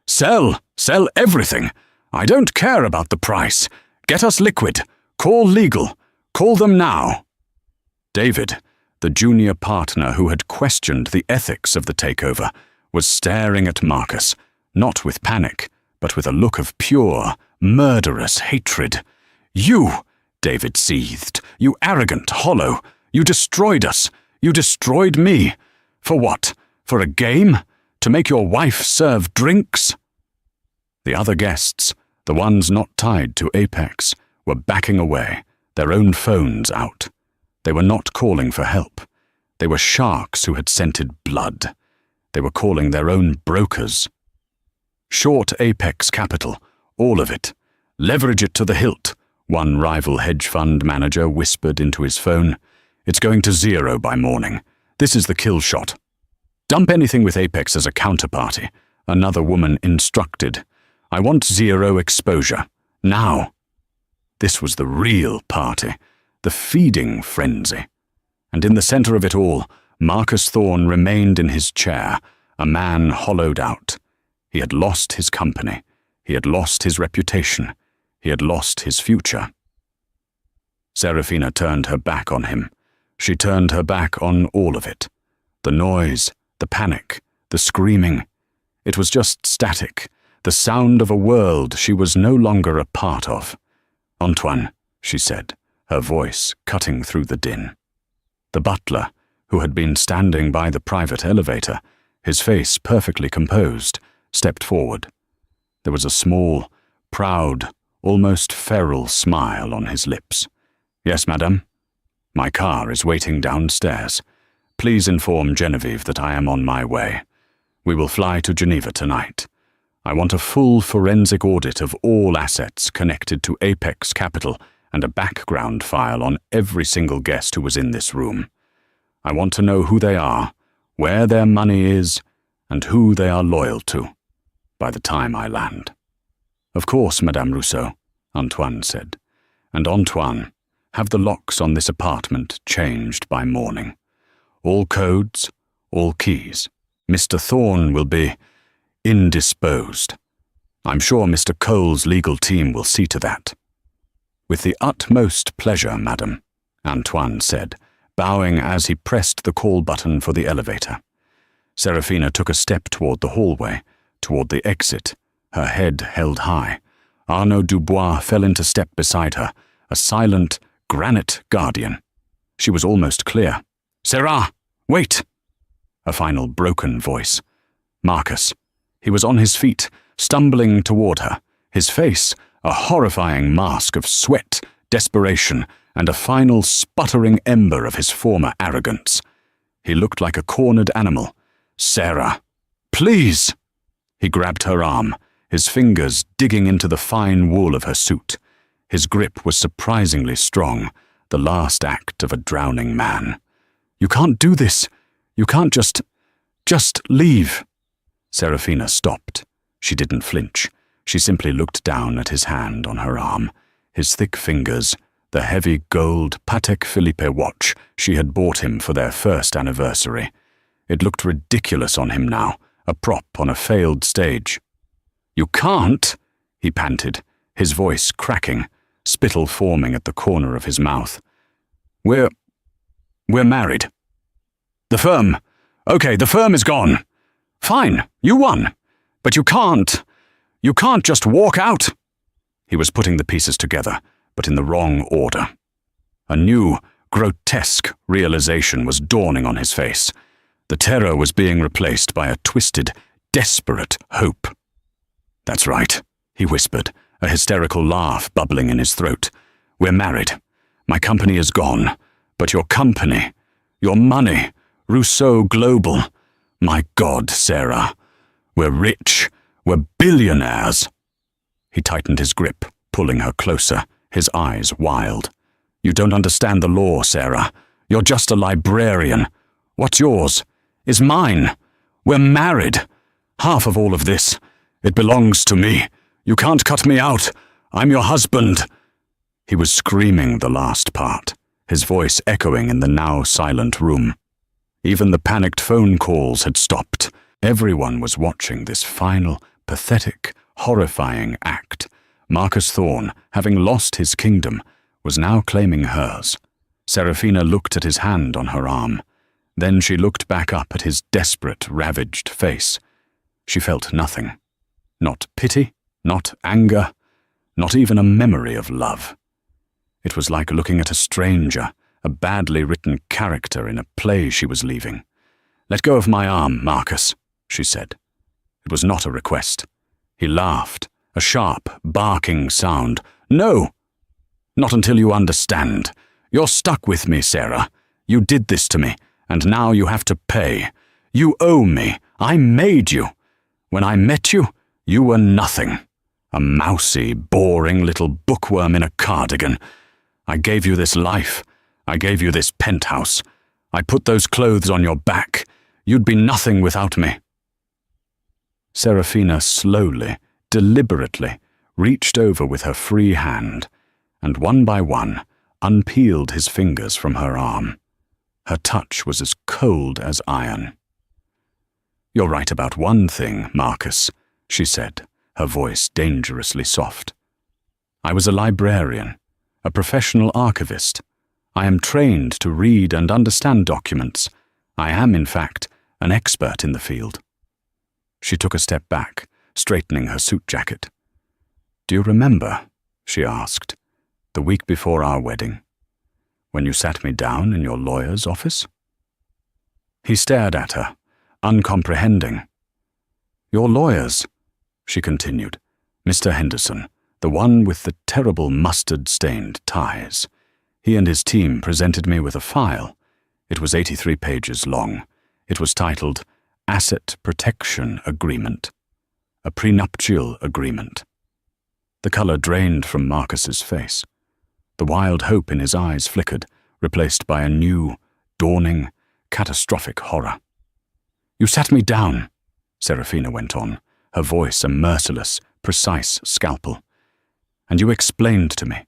"Sell! Sell everything! I don't care about the price. Get us liquid. Call legal. Call them now." David, the junior partner who had questioned the ethics of the takeover, was staring at Marcus, not with panic, but with a look of pure, murderous hatred. "You," David seethed, "you arrogant hollow. You destroyed us. You destroyed me. For what? For a game? To make your wife serve drinks?" The other guests, the ones not tied to Apex, were backing away, their own phones out. They were not calling for help. They were sharks who had scented blood. They were calling their own brokers. "Short Apex Capital, all of it. Leverage it to the hilt," one rival hedge fund manager whispered into his phone. "It's going to zero by morning. This is the kill shot." "Dump anything with Apex as a counterparty," another woman instructed. "I want zero exposure. Now." This was the real party, the feeding frenzy. And in the center of it all, Marcus Thorne remained in his chair, a man hollowed out. He had lost his company. He had lost his reputation. He had lost his future. Serafina turned her back on him. She turned her back on all of it. The noise, the panic, the screaming. It was just static, the sound of a world she was no longer a part of. "Antoine," she said, her voice cutting through the din. The butler, who had been standing by the private elevator, his face perfectly composed, stepped forward. There was a small, proud, almost feral smile on his lips. "Yes, madame. My car is waiting downstairs. Please inform Genevieve that I am on my way. We will fly to Geneva tonight. I want a full forensic audit of all assets connected to Apex Capital and a background file on every single guest who was in this room. I want to know who they are, where their money is, and who they are loyal to, by the time I land." "Of course, Madame Rousseau," Antoine said. "And Antoine, have the locks on this apartment changed by morning. All codes, all keys. Mr. Thorne will be indisposed. I'm sure Mr. Cole's legal team will see to that." "With the utmost pleasure, madam," Antoine said, bowing as he pressed the call button for the elevator. Serafina took a step toward the hallway, toward the exit, her head held high. Arnaud Dubois fell into step beside her, a silent, granite guardian. She was almost clear. "Sarah, wait!" A final broken voice. Marcus. He was on his feet, stumbling toward her, his face a horrifying mask of sweat, desperation, and a final sputtering ember of his former arrogance. He looked like a cornered animal. "Sarah, please!" He grabbed her arm, his fingers digging into the fine wool of her suit. His grip was surprisingly strong, the last act of a drowning man. "You can't do this. You can't just leave." Serafina stopped. She didn't flinch. She simply looked down at his hand on her arm, his thick fingers, the heavy gold Patek Philippe watch she had bought him for their first anniversary. It looked ridiculous on him now, a prop on a failed stage. "You can't," he panted, his voice cracking, spittle forming at the corner of his mouth. We're married. The firm. Okay, the firm is gone. Fine, you won. But you can't just walk out." He was putting the pieces together, but in the wrong order. A new, grotesque realization was dawning on his face. The terror was being replaced by a twisted, desperate hope. "That's right," he whispered, a hysterical laugh bubbling in his throat. "We're married. My company is gone. But your company, your money, Rousseau Global. My God, Sarah. We're rich. We're billionaires." He tightened his grip, pulling her closer, his eyes wild. "You don't understand the law, Sarah. You're just a librarian. What's yours is mine. We're married. Half of all of this, it belongs to me. You can't cut me out. I'm your husband." He was screaming the last part, his voice echoing in the now silent room. Even the panicked phone calls had stopped. Everyone was watching this final, pathetic, horrifying act. Marcus Thorne, having lost his kingdom, was now claiming hers. Serafina looked at his hand on her arm. Then she looked back up at his desperate, ravaged face. She felt nothing. Not pity, not anger, not even a memory of love. It was like looking at a stranger, a badly written character in a play she was leaving. "Let go of my arm, Marcus," she said. It was not a request. He laughed, a sharp, barking sound. "No! Not until you understand. You're stuck with me, Sarah. You did this to me, and now you have to pay. You owe me. I made you. When I met you, you were nothing. A mousy, boring little bookworm in a cardigan. I gave you this life. I gave you this penthouse. I put those clothes on your back. You'd be nothing without me." Serafina slowly, deliberately, reached over with her free hand, and one by one, unpeeled his fingers from her arm. Her touch was as cold as iron. "You're right about one thing, Marcus," she said, her voice dangerously soft. "I was a librarian, a professional archivist. I am trained to read and understand documents. I am, in fact, an expert in the field." She took a step back, straightening her suit jacket. "Do you remember," she asked, "the week before our wedding, when you sat me down in your lawyer's office?" He stared at her, uncomprehending. "Your lawyers," she continued, "Mr. Henderson, the one with the terrible mustard-stained ties. He and his team presented me with a file. It was 83 pages long. It was titled Asset Protection Agreement. A prenuptial agreement. The colour drained from Marcus's face. The wild hope in his eyes flickered, replaced by a new, dawning, catastrophic horror. "You sat me down," Serafina went on, her voice a merciless, precise scalpel. "And you explained to me,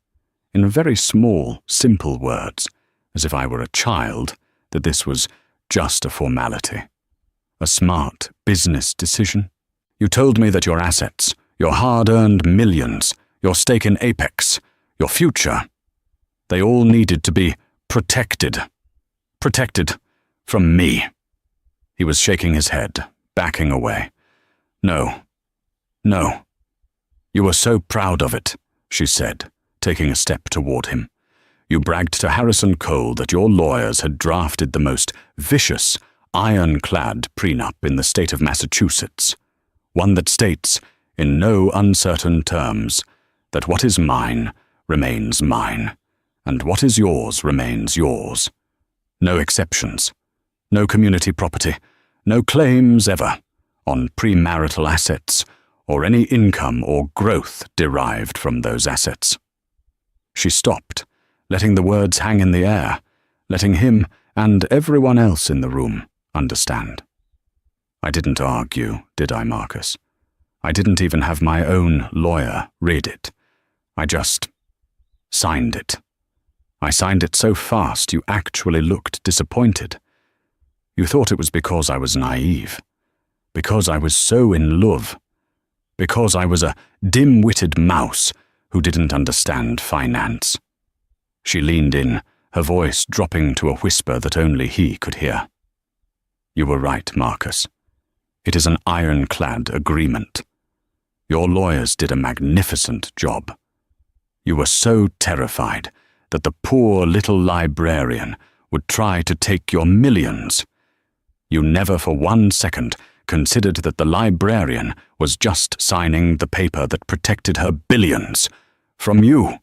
in very small, simple words, as if I were a child, that this was just a formality. A smart business decision. You told me that your assets, your hard-earned millions, your stake in Apex, your future, they all needed to be protected. Protected from me." He was shaking his head, backing away. "No. No. You were so proud of it," she said, taking a step toward him. "You bragged to Harrison Cole that your lawyers had drafted the most vicious, ironclad prenup in the state of Massachusetts, one that states, in no uncertain terms, that what is mine remains mine, and what is yours remains yours. No exceptions, no community property, no claims ever on premarital assets or any income or growth derived from those assets." She stopped, letting the words hang in the air, letting him and everyone else in the room understand. "I didn't argue, did I, Marcus? I didn't even have my own lawyer read it. I just signed it. I signed it so fast you actually looked disappointed. You thought it was because I was naive, because I was so in love, because I was a dim-witted mouse who didn't understand finance." She leaned in, her voice dropping to a whisper that only he could hear. "You were right, Marcus. It is an ironclad agreement. Your lawyers did a magnificent job. You were so terrified that the poor little librarian would try to take your millions. You never for 1 second considered that the librarian was just signing the paper that protected her billions from you."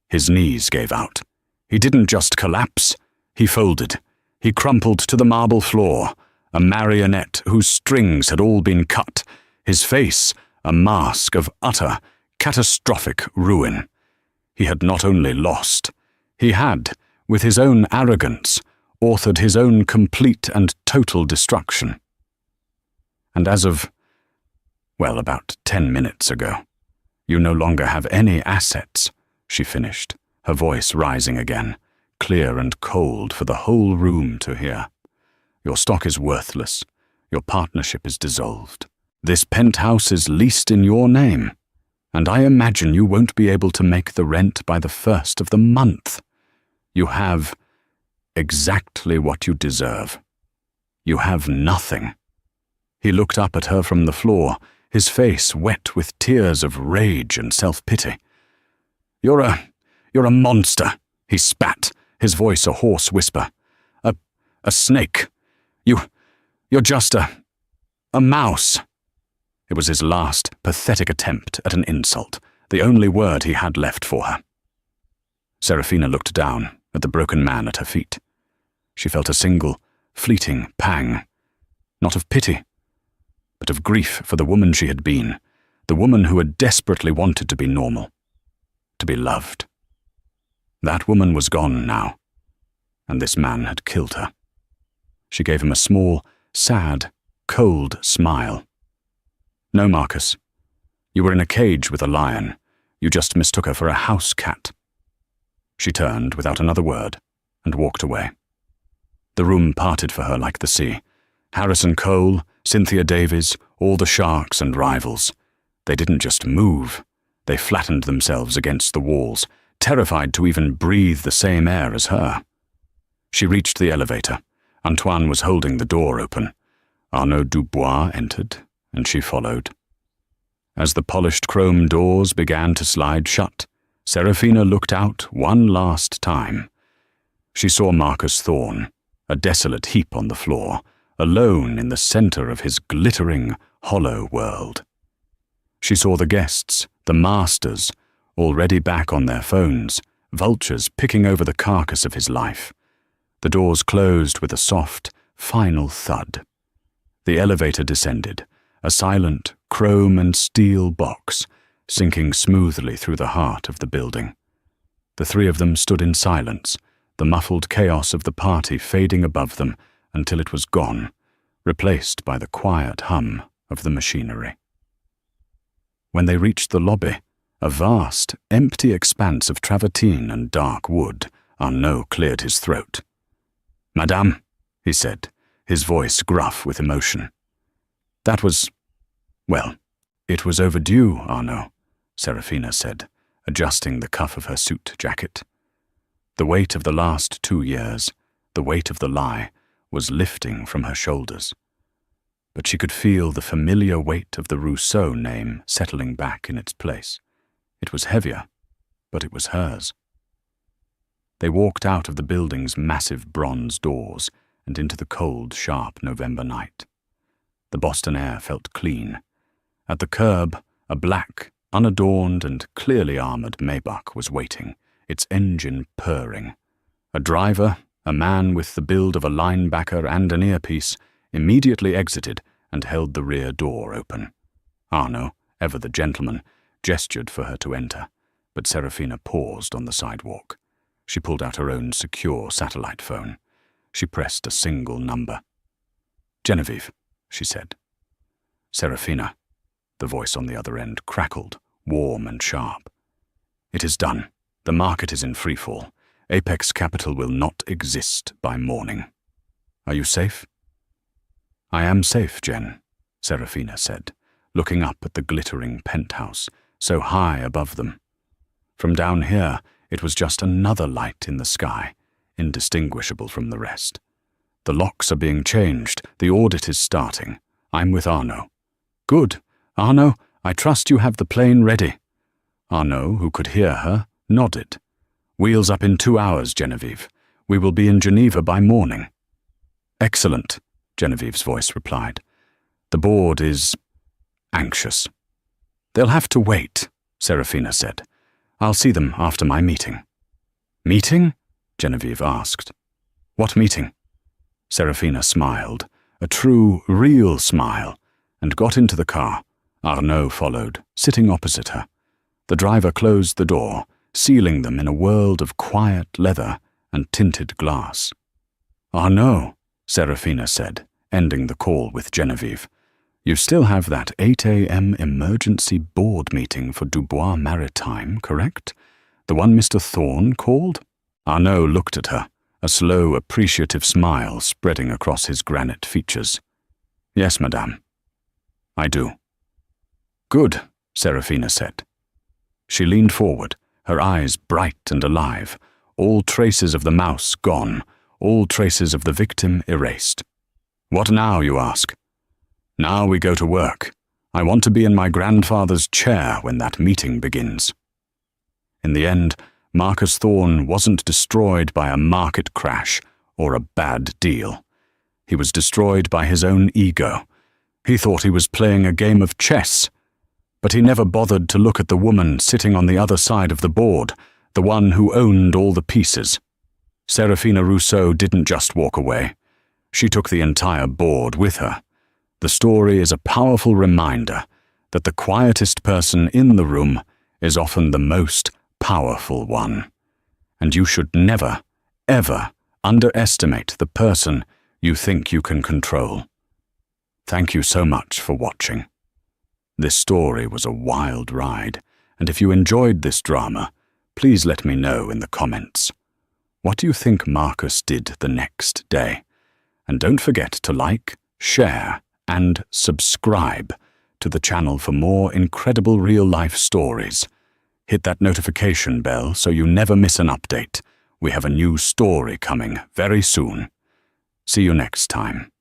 His knees gave out. He didn't just collapse, he folded. He crumpled to the marble floor, a marionette whose strings had all been cut, his face a mask of utter, catastrophic ruin. He had not only lost, he had, with his own arrogance, authored his own complete and total destruction. "And as of, well, about 10 minutes ago, you no longer have any assets," she finished, her voice rising again, clear and cold for the whole room to hear. "Your stock is worthless. Your partnership is dissolved. This penthouse is leased in your name, and I imagine you won't be able to make the rent by the 1st of the month. You have exactly what you deserve. You have nothing." He looked up at her from the floor, his face wet with tears of rage and self-pity. You're a monster," he spat, his voice a hoarse whisper. A snake. You're just a mouse." It was his last, pathetic attempt at an insult, the only word he had left for her. Serafina looked down at the broken man at her feet. She felt a single, fleeting pang, not of pity, but of grief for the woman she had been, the woman who had desperately wanted to be normal, to be loved. That woman was gone now, and this man had killed her. She gave him a small, sad, cold smile. "No, Marcus. You were in a cage with a lion. You just mistook her for a house cat." She turned without another word and walked away. The room parted for her like the sea. Harrison Cole, Cynthia Davies, all the sharks and rivals. They didn't just move. They flattened themselves against the walls, terrified to even breathe the same air as her. She reached the elevator. Antoine was holding the door open. Arnaud Dubois entered, and she followed. As the polished chrome doors began to slide shut, Serafina looked out one last time. She saw Marcus Thorne, a desolate heap on the floor, alone in the center of his glittering, hollow world. She saw the guests, the masters, already back on their phones, vultures picking over the carcass of his life. The doors closed with a soft, final thud. The elevator descended, a silent, chrome and steel box, sinking smoothly through the heart of the building. The three of them stood in silence, the muffled chaos of the party fading above them until it was gone, replaced by the quiet hum of the machinery. When they reached the lobby, a vast, empty expanse of travertine and dark wood, Arnaud cleared his throat. "Madame," he said, his voice gruff with emotion. "That was, well, it was overdue, Arnaud," Serafina said, adjusting the cuff of her suit jacket. The weight of the last 2 years, the weight of the lie, was lifting from her shoulders. But she could feel the familiar weight of the Rousseau name settling back in its place. It was heavier, but it was hers. They walked out of the building's massive bronze doors and into the cold, sharp November night. The Boston air felt clean. At the curb, a black, unadorned and clearly armored Maybach was waiting, its engine purring. A driver, a man with the build of a linebacker and an earpiece, immediately exited and held the rear door open. Arnaud, ever the gentleman, gestured for her to enter, but Serafina paused on the sidewalk. She pulled out her own secure satellite phone. She pressed a single number. "Genevieve," she said. "Serafina," the voice on the other end crackled, warm and sharp. "It is done. The market is in freefall. Apex Capital will not exist by morning. Are you safe?" "I am safe, Jen," Serafina said, looking up at the glittering penthouse, so high above them. From down here, it was just another light in the sky, indistinguishable from the rest. "The locks are being changed. The audit is starting. I'm with Arnaud." "Good. Arnaud, I trust you have the plane ready." Arnaud, who could hear her, nodded. "Wheels up in 2 hours, Genevieve. We will be in Geneva by morning." "Excellent," Genevieve's voice replied. "The board is anxious." "They'll have to wait," Serafina said. "I'll see them after my meeting." "Meeting?" Genevieve asked. "What meeting?" Serafina smiled, a true, real smile, and got into the car. Arnaud followed, sitting opposite her. The driver closed the door, sealing them in a world of quiet leather and tinted glass. "Arnaud," Serafina said, ending the call with Genevieve, "you still have that 8 a.m. emergency board meeting for Dubois Maritime, correct? The one Mr. Thorne called?" Arnaud looked at her, a slow, appreciative smile spreading across his granite features. "Yes, madame. I do." "Good," Serafina said. She leaned forward, her eyes bright and alive, all traces of the mouse gone, all traces of the victim erased. "What now, you ask?" "Now we go to work. I want to be in my grandfather's chair when that meeting begins." In the end, Marcus Thorne wasn't destroyed by a market crash or a bad deal. He was destroyed by his own ego. He thought he was playing a game of chess, but he never bothered to look at the woman sitting on the other side of the board, the one who owned all the pieces. Serafina Rousseau didn't just walk away. She took the entire board with her. The story is a powerful reminder that the quietest person in the room is often the most powerful one. And you should never, ever underestimate the person you think you can control. Thank you so much for watching. This story was a wild ride, and if you enjoyed this drama, please let me know in the comments. What do you think Marcus did the next day? And don't forget to like, share, and subscribe to the channel for more incredible real-life stories. Hit that notification bell so you never miss an update. We have a new story coming very soon. See you next time.